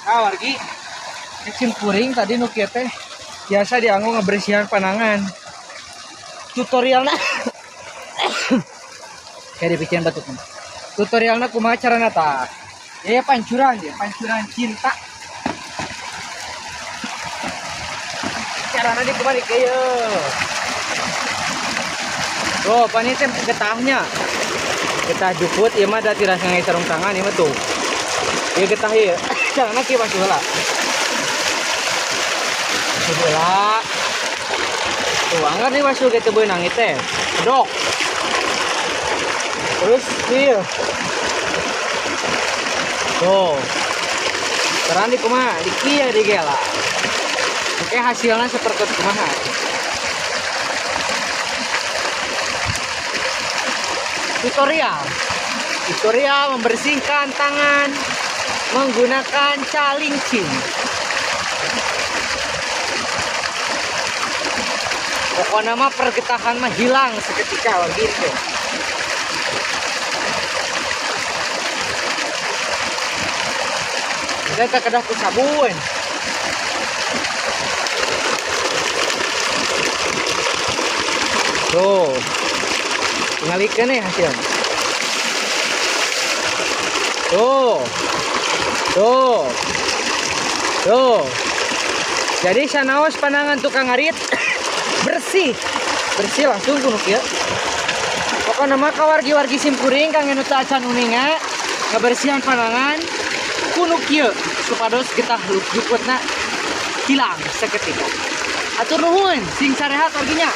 Nah, wargi kecil kuring tadi nu kieu teh biasa dianggo ngebersihan panangan. Tutorialna kayak dibikin batuk. Tutorialna kumaha carana tah? Ya pancuran dia, pancuran cinta. Carana di kumaha kieu. Oh, pani teh getahnya. Getah juput ieu mah da tiras ngai sarung tangan ieu mah tuh. Ieu getah ieu. Carana kieu masuk heula. Heula. Tuh, anggar nih masuk ke beunang ieu teh. Kedok. Terus kieu. Tuh. Sekarang di kumaha? Di kieu di gela. Oke, hasilnya seperti kumaha? Tutorial membersihkan tangan menggunakan calincing. Pokoknya mah pergetahan mah hilang seketika gitu. Kita kedah ku sabun. Tuh. Ngalikeun nih hasil. Tuh. Jadi sanaos panangan tukang ngarit bersih langsung kuno kieu. Pokokna mah ka wargi-wargi simkuring kang anu teu acan uninga ngabersihan panangan kuno kieu supados getah luputna hilang saketika. Atur nuhun sing sarehat warginya.